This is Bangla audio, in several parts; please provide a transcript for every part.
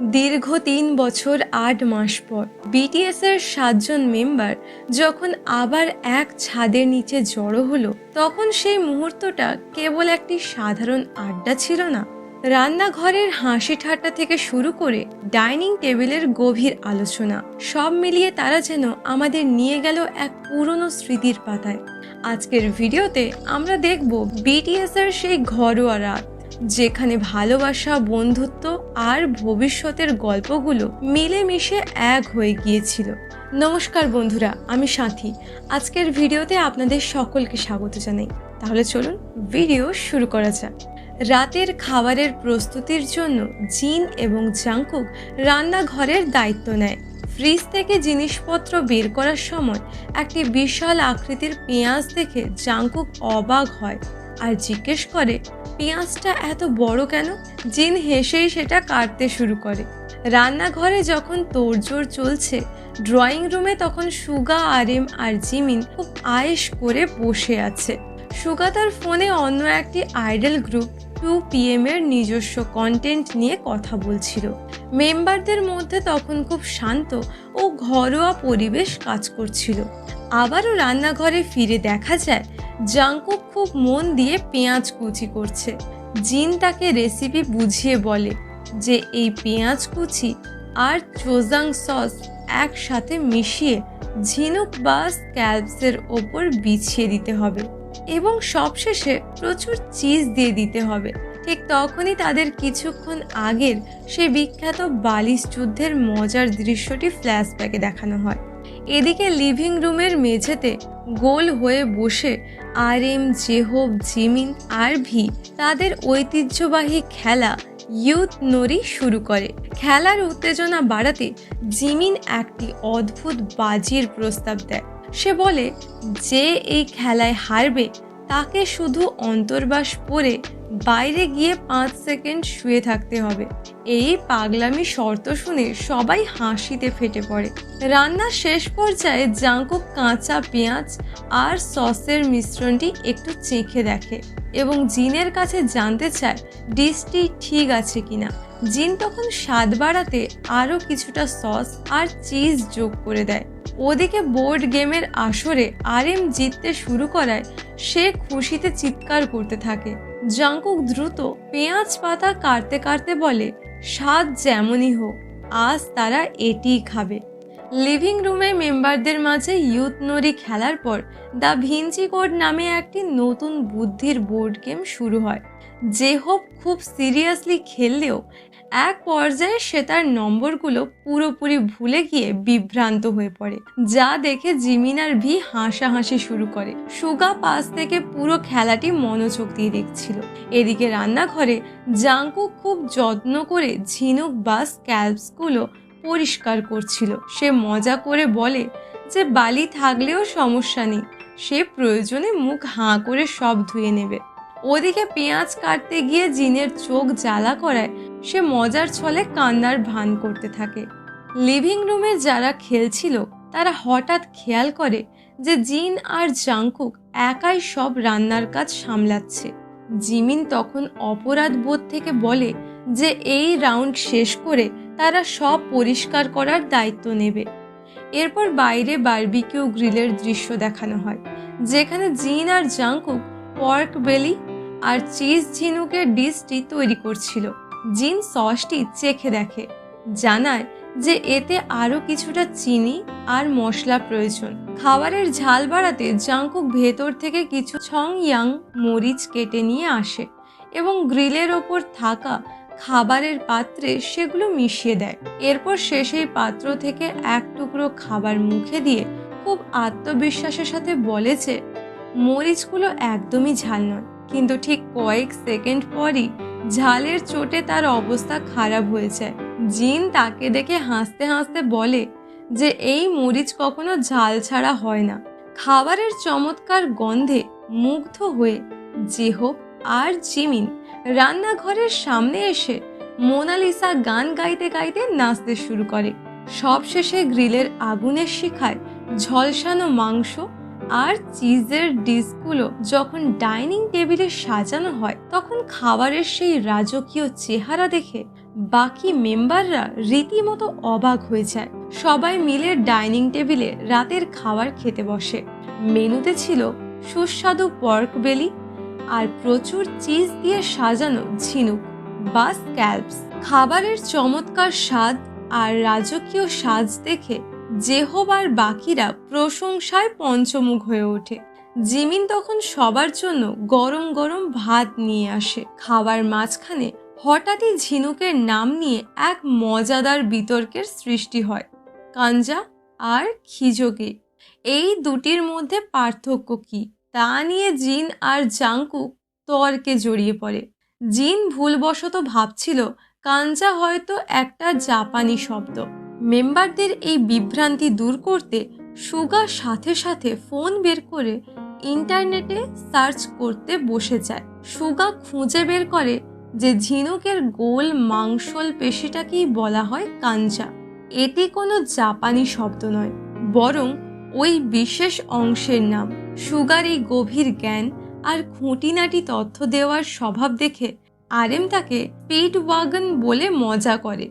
দীর্ঘ ৩ বছর ৮ মাস পর বিটিএসের ৭ জন মেম্বার যখন আবার এক ছাদের নিচে জড়ো হলো, তখন সেই মুহূর্তটা কেবল একটি সাধারণ আড্ডা ছিল না। রান্নাঘরের হাসি ঠাট্টা থেকে শুরু করে ডাইনিং টেবিলের গভীর আলোচনা, সব মিলিয়ে তারা যেন আমাদের নিয়ে গেল এক পুরনো স্মৃতির পাতায়। আজকের ভিডিওতে আমরা দেখব বিটিএসের সেই ঘরোয়া রাত, যেখানে ভালোবাসা, বন্ধুত্ব আর ভবিষ্যতের গল্পগুলো মিলেমিশে এক হয়ে গিয়েছিল। নমস্কার বন্ধুরা, আমি সাথী। আজকের ভিডিওতে আপনাদের সকলকে স্বাগত জানাই। তাহলে চলুন ভিডিও শুরু করা যাক। রাতের খাবারের প্রস্তুতির জন্য জিন এবং জাংকুক রান্নাঘরের দায়িত্ব নেয়। ফ্রিজ থেকে জিনিসপত্র বের করার সময় একটি বিশাল আকৃতির পেঁয়াজ দেখে জাংকুক অবাক হয় আর জিজ্ঞেস করে, পেঁয়াজটা এত বড় কেন? জিন হেসেই সেটা কাটতে শুরু করে। রান্নাঘরে যখন তোড়জোড় চলছে, ড্রয়িং রুমে তখন সুগা, আরএম আর জিমিন খুব আয়েশ করে বসে আছে। সুগা তার ফোনে অন্য একটি আইডল গ্রুপ 2 PM এর নিজস্ব কন্টেন্ট নিয়ে কথা বলছিল। মেম্বারদের মধ্যে তখন খুব শান্ত ও ঘরোয়া পরিবেশ কাজ করছিল। আবারও রান্নাঘরে ফিরে দেখা যায় জাংকুক খুব মন দিয়ে পেঁয়াজ কুচি করছে। জিন তাকে রেসিপি বুঝিয়ে বলে যে এই পেঁয়াজ কুচি আর চোজাং সস একসাথে মিশিয়ে ঝিনুক বা স্ক্যালপসের ওপর বিছিয়ে দিতে হবে এবং সবশেষে প্রচুর চিজ দিয়ে দিতে হবে। ঠিক তখনই তাদের কিছুক্ষণ আগের সেই বিখ্যাত বালিশ যুদ্ধের মজার দৃশ্যটি ফ্ল্যাশব্যাকে দেখানো হয়। এদিকে লিভিং রুমের মেঝেতে গোল হয়ে বসে আরএম, জেহোব, জিমিন আর ভি তাদের ঐতিহ্যবাহী খেলা ইউথ নরি শুরু করে। খেলার উত্তেজনা বাড়াতে জিমিন একটি অদ্ভুত বাজির প্রস্তাব দেয়। সে বলে যে এই খেলায় হারবে তাকে শুধু অন্তর্বাস পরে বাইরে গিয়ে 5 সেকেন্ড শুয়ে থাকতে হবে। এই পাগলামি শর্ত শুনে সবাই হাসিতে ফেটে পড়ে। রান্নার শেষ পর্যায়ে জাংকুক কাঁচা পেঁয়াজ আর সসের মিশ্রণটি একটু চেখে দেখে এবং জিনের কাছে জানতে চায় ডিশটি ঠিক আছে কিনা। জিন তখন স্বাদ বাড়াতে আরও কিছুটা সস আর চিজ যোগ করে দেয়। ওদিকে বোর্ড গেমের আসরে আরএম জিততে শুরু করায় সে খুশিতে চিৎকার করতে থাকে। জাংকুক দ্রুত পেঁয়াজ পাতা কাটতে কাটতে বলে, স্বাদ যেমনই হোক, আজ তারা এটিই খাবে। লিভিং রুমে মেম্বারদের মাঝে ইউথ নরি খেলার পর দ্য ভিঞ্চি কোড নামে একটি নতুন বুদ্ধির বোর্ড গেম শুরু হয়। জেহোব খুব সিরিয়াসলি খেললেও এক পর্যায়ে সে তার নম্বরগুলো পুরোপুরি ভুলে গিয়ে বিভ্রান্ত হয়ে পড়ে, যা দেখে জিমিন আর ভি হাসাহাসি শুরু করে। সুগা পাশ থেকে পুরো খেলাটি মনোযোগ দিয়ে দেখছিল। এদিকে রান্নাঘরে জাংকুক খুব যত্ন করে ঝিনুক বা স্ক্যালপসগুলো পরিষ্কার করছিল। সে মজা করে বলে যে বালি থাকলেও সমস্যা নেই, সে প্রয়োজনে মুখ হাঁ করে সব ধুয়ে নেবে। ওদিকে পেঁয়াজ কাটতে গিয়ে জিনের চোখ জ্বালা করায় সে মজার ছলে কান্নার ভান করতে থাকে। লিভিং রুমে যারা খেলছিল তারা হঠাৎ খেয়াল করে যে জিন আর জাংকুক একাই সব রান্নার কাজ সামলাচ্ছে। জিমিন তখন অপরাধ বোধ থেকে বলে যে এই রাউন্ড শেষ করে তারা সব পরিষ্কার করার দায়িত্ব নেবে। এরপর বাইরে বারবিকিউ গ্রিলের দৃশ্য দেখানো হয়, যেখানে জিন আর জাংকুক পর্ক বেলি আর চিজ ঝিনুকের ডিশটি তৈরি করছিল। জিন সসটি চেখে দেখে, জানায় যে এতে আরও কিছুটা চিনি আর মশলা প্রয়োজন। খাবারের ঝাল বাড়াতে জাংকুক ভেতর থেকে কিছু ছং ইয়াং মরিচ কেটে নিয়ে আসে এবং গ্রিলের ওপর থাকা খাবারের পাত্রে সেগুলো মিশিয়ে দেয়। এরপর সে সেই পাত্র থেকে এক টুকরো খাবার মুখে দিয়ে খুব আত্মবিশ্বাসের সাথে বলে যে মরিচগুলো একদমই ঝাল নয়। কিন্তু ঠিক কয়েক সেকেন্ড পরই ঝালের চোটে তার অবস্থা খারাপ হয়ে যায়। জিন তাকে দেখে হাসতে হাসতে বলে যে এই মরিচ কখনো ঝাল ছাড়া হয় না। খাবারের চমৎকার গন্ধে মুগ্ধ হয়ে জেহোব আর জিমিন রান্নাঘরের সামনে এসে মোনালিসা গান গাইতে গাইতে নাচতে শুরু করে। সবশেষে গ্রিলের আগুনের শিখায় ঝলসানো মাংস আর চিজের ডিশগুলো যখন ডাইনিং টেবিলে সাজানো হয় তখন খাবারের সেই রাজকীয় চেহারা দেখে বাকি মেম্বাররা রীতিমতো অবাক হয়ে যায়। সবাই মিলে ডাইনিং টেবিলে রাতের খাবার খেতে বসে। মেনুতে ছিল সুস্বাদু পর্ক বেলি আর প্রচুর চিজ দিয়ে সাজানো ঝিনুক বা স্ক্যালপস। খাবারের চমৎকার স্বাদ আর রাজকীয় সাজ দেখে জেহব আর বাকিরা প্রশংসায় পঞ্চমুখ হয়ে ওঠে। জিমিন তখন সবার জন্য গরম গরম ভাত নিয়ে আসে। খাবার মাঝখানে হঠাৎই ঝিনুকের নাম নিয়ে এক মজাদার বিতর্কের সৃষ্টি হয়। কাঞ্জা আর খিজোগে, এই দুটির মধ্যে পার্থক্য কি তা নিয়ে জিন আর জাংকুক তর্কে জড়িয়ে পড়ে। জিন ভুলবশত ভাবছিল কাঞ্জা হয়তো একটা জাপানি শব্দ। মেম্বারদের এই বিভ্রান্তি দূর করতে সুগা সাথে সাথে ফোন বের করে ইন্টারনেটে সার্চ করতে বসে যায়। সুগা খুঁজে বের করে যে ঝিনুকের গোল মাংসল পেশিটাকেই বলা হয় কাঞ্জা। এটি কোনো জাপানি শব্দ নয়, বরং ওই বিশেষ অংশের নাম। সুগার এই গভীর জ্ঞান আর খুঁটিনাটি তথ্য দেওয়ার স্বভাব দেখে আরএম তাকে স্পিড ওয়াগন বলে মজা করে।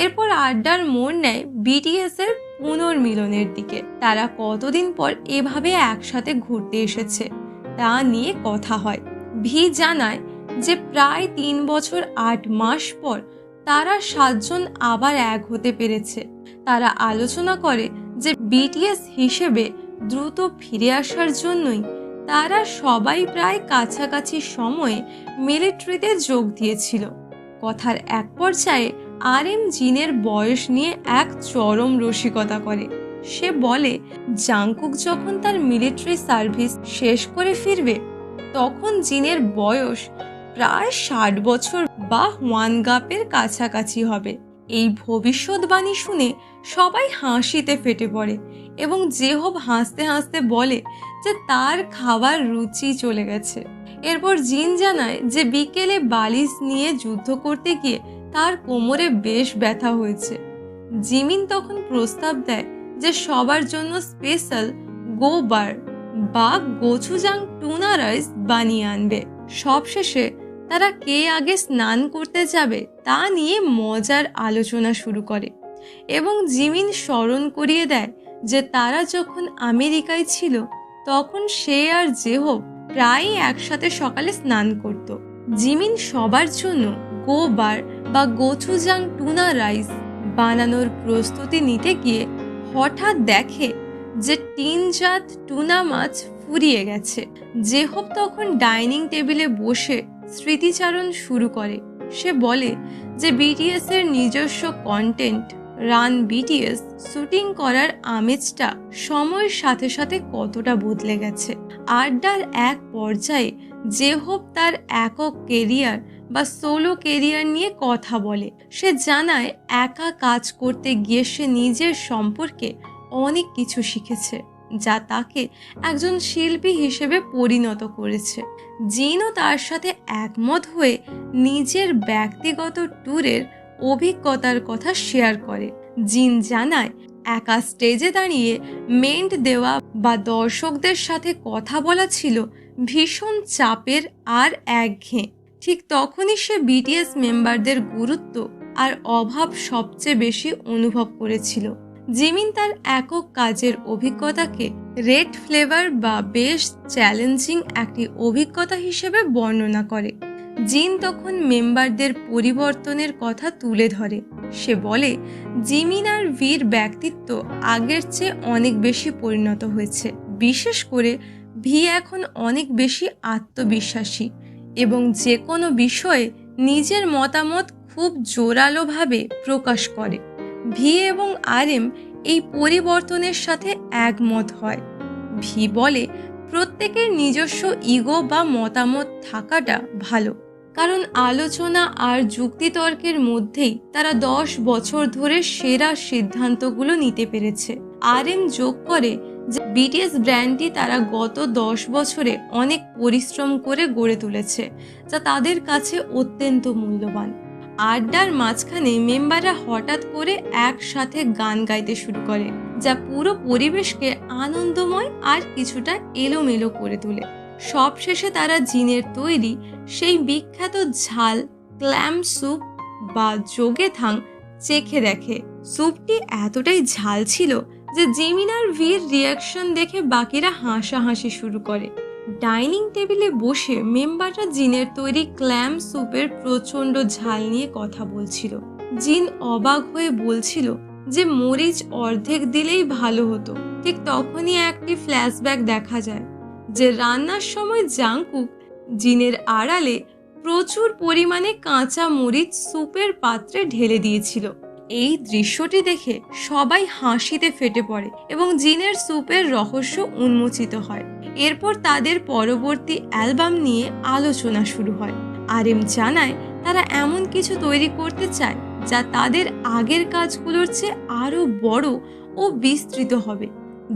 এরপর আড্ডার মোড় নেয় বিটিএস এর পুনর্মিলনের দিকে। তারা কতদিন পর এভাবে একসাথে ঘুরতে এসেছে তা নিয়ে কথা হয়। ভি জানায় যে প্রায় 3 বছর 8 মাস পর তারা 7 জন আবার এক হতে পেরেছে। তারা আলোচনা করে যে বিটিএস হিসেবে দ্রুত ফিরে আসার জন্যই তারা সবাই প্রায় কাছাকাছি সময়ে মিলিটারিতে যোগ দিয়েছিল। কথার এক পর্যায়ে আরএম জিনের বয়স নিয়ে এক চরম রসিকতা করে। সে বলে জাংকুক যখন তার মিলিটারি সার্ভিস শেষ করে ফিরবে তখন জিনের বয়স প্রায় 60 বছর বা ওয়ানগাপের কাছাকাছি হবে। এই ভবিষ্যৎবাণী শুনে সবাই হাসিতে ফেটে পড়ে এবং জেহব হাসতে হাসতে বলে যে তার খাবার রুচি চলে গেছে। এরপর জিন জানায় যে বিকেলে বালিশ নিয়ে যুদ্ধ করতে গিয়ে তার কোমরে বেশ ব্যথা হয়েছে। জিমিন তখন প্রস্তাব দেয় যে সবার জন্য স্পেশাল গোবার বা গোচুজাং টুনা রাইস বানিয়ে আনবে। সবশেষে তারা কে আগে স্নান করতে যাবে তা নিয়ে মজার আলোচনা শুরু করে এবং জিমিন স্মরণ করিয়ে দেয় যে তারা যখন আমেরিকায় ছিল তখন সে আর জেহব প্রায়ই একসাথে সকালে স্নান করত। জিমিন সবার জন্য গোবার বা গোচুজাং টুনা রাইস বানানোর প্রস্তুতি নিতে গিয়ে হঠাৎ দেখে যে টিনজাত টুনা মাছ ফুরিয়ে গেছে। জেহব তখন ডাইনিং টেবিলে বসে স্মৃতিচারণ শুরু করে। সে বলে যে বিটিএস এর নিজস্ব কন্টেন্ট রান বিটিএস শুটিং করার আমেজটা সময়ের সাথে সাথে কতটা বদলে গেছে। আড্ডার এক পর্যায়ে জেহব তার একক কেরিয়ার বা সোলো কেরিয়ার নিয়ে কথা বলে। সে জানায় একা কাজ করতে গিয়ে সে নিজের সম্পর্কে অনেক কিছু শিখেছে যা তাকে একজন শিল্পী হিসেবে পরিণত করেছে। জিনও তার সাথে একমত হয়ে নিজের ব্যক্তিগত ট্যুরের অভিজ্ঞতার কথা শেয়ার করে। জিন জানায় একা স্টেজে দাঁড়িয়ে মেন্ট দেওয়া বা দর্শকদের সাথে কথা বলা ছিল ভীষণ চাপের আর একঘেয়ে। ঠিক তখনই সে বিটিএস মেম্বারদের গুরুত্ব আর অভাব সবচেয়ে বেশি অনুভব করেছিল। জিমিন তার একক কাজের অভিজ্ঞতাকে রেড ফ্লেভার বা বেশ চ্যালেঞ্জিং একটি অভিজ্ঞতা হিসেবে বর্ণনা করে। জিন তখন মেম্বারদের পরিবর্তনের কথা তুলে ধরে। সে বলে জিমিন আর ভির ব্যক্তিত্ব আগের চেয়ে অনেক বেশি পরিণত হয়েছে। বিশেষ করে ভি এখন অনেক বেশি আত্মবিশ্বাসী এবং যে কোনো বিষয়ে নিজের মতামত খুব জোরালোভাবে প্রকাশ করে। ভি এবং আরএম এই পরিবর্তনের সাথে একমত হয়। ভি বলে প্রত্যেকের নিজস্ব ইগো বা মতামত থাকাটা ভালো, কারণ আলোচনা আর যুক্তিতর্কের মধ্যেই তারা 10 বছর ধরে সেরা সিদ্ধান্তগুলো নিতে পেরেছে। আরএম যোগ করে যে বিটিএস ব্র্যান্ডটি তারা গত 10 বছরে অনেক পরিশ্রম করে গড়ে তুলেছে, যা তাদের কাছে অত্যন্ত মূল্যবান। আড্ডার মাঝখানে মেম্বাররা হঠাৎ করে একসাথে গান গাইতে শুরু করে। যা পুরো পরিবেশকে আনন্দময় আর কিছুটা এলোমেলো করে তোলে। সবশেষে তারা জিনের তৈরি সেই বিখ্যাত ঝাল ক্ল্যাম স্যুপ বা যোগেথাং চেখে দেখে। স্যুপটি এতটাই ঝাল ছিল যে জিমিন আর ভির রিয়াকশন দেখে বাকিরা হাসাহাসি শুরু করে। ডাইনিং টেবিলে বসে মেম্বাররা জিনের তৈরি ক্ল্যাম স্যুপের প্রচণ্ড ঝাল নিয়ে কথা বলছিল। জিন অবাক হয়ে বলছিল যে মরিচ অর্ধেক দিলেই ভালো হতো। ঠিক তখনই একটি ফ্ল্যাশব্যাক দেখা যায় যে রান্নার সময় জাংকুক জিনের আড়ালে প্রচুর পরিমাণে কাঁচা মরিচ স্যুপের পাত্রে ঢেলে দিয়েছিল। এই দৃশ্যটি দেখে সবাই হাসিতে ফেটে পড়ে এবং জিনের স্যুপের রহস্য উন্মোচিত হয়। এরপর তাদের পরবর্তী অ্যালবাম নিয়ে আলোচনা শুরু হয়। আরএম জানায় তারা এমন কিছু তৈরি করতে চায় যা তাদের আগের কাজগুলোর চেয়ে আরও বড় ও বিস্তৃত হবে।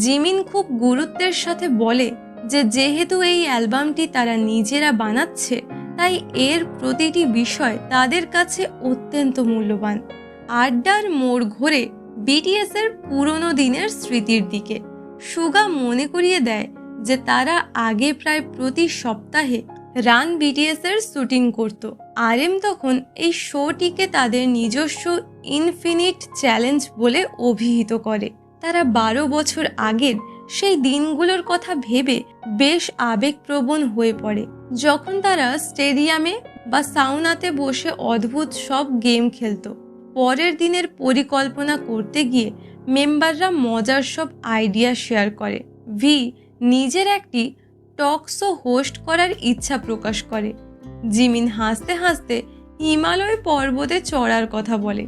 জিমিন খুব গুরুত্বের সাথে বলে যে যেহেতু এই অ্যালবামটি তারা নিজেরা বানাচ্ছে, তাই এর প্রতিটি বিষয় তাদের কাছে অত্যন্ত মূল্যবান। আড্ডার মোড় ঘোরে বিটিএস এর পুরনো দিনের স্মৃতির দিকে। সুগা মনে করিয়ে দেয় যে তারা আগে প্রায় প্রতি সপ্তাহে রান বিটিএস এর শুটিং করত। আরএম তখন এই শোটিকে তাদের নিজস্ব ইনফিনিট চ্যালেঞ্জ বলে অভিহিত করে। তারা 12 বছর আগের সেই দিনগুলোর কথা ভেবে বেশ আবেগপ্রবণ হয়ে পড়ে, যখন তারা স্টেডিয়ামে বা সাউনাতে বসে অদ্ভুত সব গেম খেলতো। পরের দিনের পরিকল্পনা করতে গিয়ে মেম্বাররা মজার সব আইডিয়া শেয়ার করে। ভি নিজের একটি টক শো হোস্ট করার ইচ্ছা প্রকাশ করে। জিমিন হাসতে হাসতে হিমালয় পর্বতে চড়ার কথা বলে,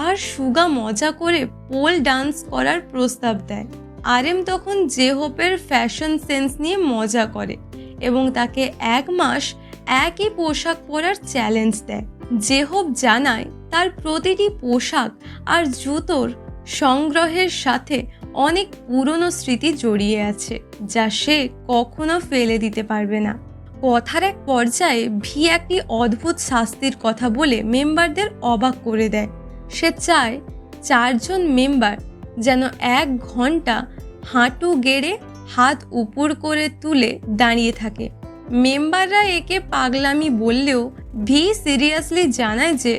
আর সুগা মজা করে পোল ডান্স করার প্রস্তাব দেয়। আরএম তখন জেহোপের ফ্যাশন সেন্স নিয়ে মজা করে এবং তাকে 1 মাস একই পোশাক পরার চ্যালেঞ্জ দেয়। জেহোপ জানায় তার প্রতিটি পোশাক আর জুতোর সংগ্রহের সাথে অনেক পুরনো স্মৃতি জড়িয়ে আছে, যা সে কখনো ফেলে দিতে পারবে না। কথার এক পর্যায়ে ভি একটি অদ্ভুত শাস্তির কথা বলে মেম্বারদের অবাক করে দেয়। সে চায় 4 জন মেম্বার যেন 1 ঘন্টা হাঁটু গেড়ে হাত উপর করে তুলে দাঁড়িয়ে থাকে। মেম্বাররা একে পাগলামি বললেও ভি সিরিয়াসলি জানায় যে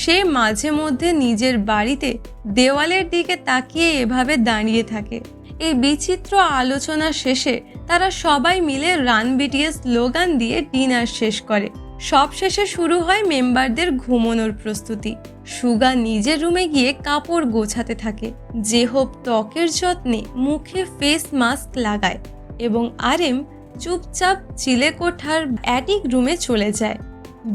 সে মাঝে মধ্যে নিজের বাড়িতে দেওয়ালের দিকে তাকিয়ে এভাবে দাঁড়িয়ে থাকে। এই বিচিত্র আলোচনা শেষে তারা সবাই মিলে রান বিটিএস স্লোগান দিয়ে ডিনার শেষ করে। সবশেষে শুরু হয় মেম্বারদের ঘুমানোর প্রস্তুতি। সুগা নিজের রুমে গিয়ে কাপড় গোছাতে থাকে। জেহোপ ত্বকের যত্নে মুখে ফেস মাস্ক লাগায় এবং আরএম চুপচাপ চিলেকোঠার অ্যাটিক রুমে চলে যায়।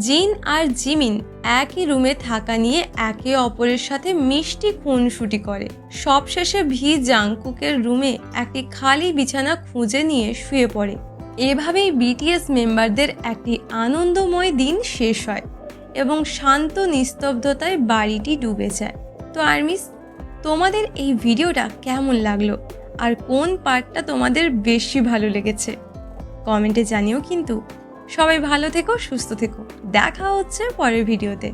জিন আর জিমিন একই রুমে থাকা নিয়ে একে অপরের সাথে মিষ্টি খুনসুটি করে। সবশেষে ভি জাংকুকের রুমে একটি খালি বিছানা খুঁজে নিয়ে শুয়ে পড়ে। এভাবেই বিটিএস মেম্বারদের একটি আনন্দময় দিন শেষ হয় এবং শান্ত নিস্তব্ধতায় বাড়িটি ডুবে যায়। তো আর্মিস, তোমাদের এই ভিডিওটা কেমন লাগলো আর কোন পার্টটা তোমাদের বেশি ভালো লেগেছে কমেন্টে জানিও। কিন্তু সবাই ভালো থেকো, সুস্থ থেকো। দেখা হচ্ছে পরের ভিডিওতে।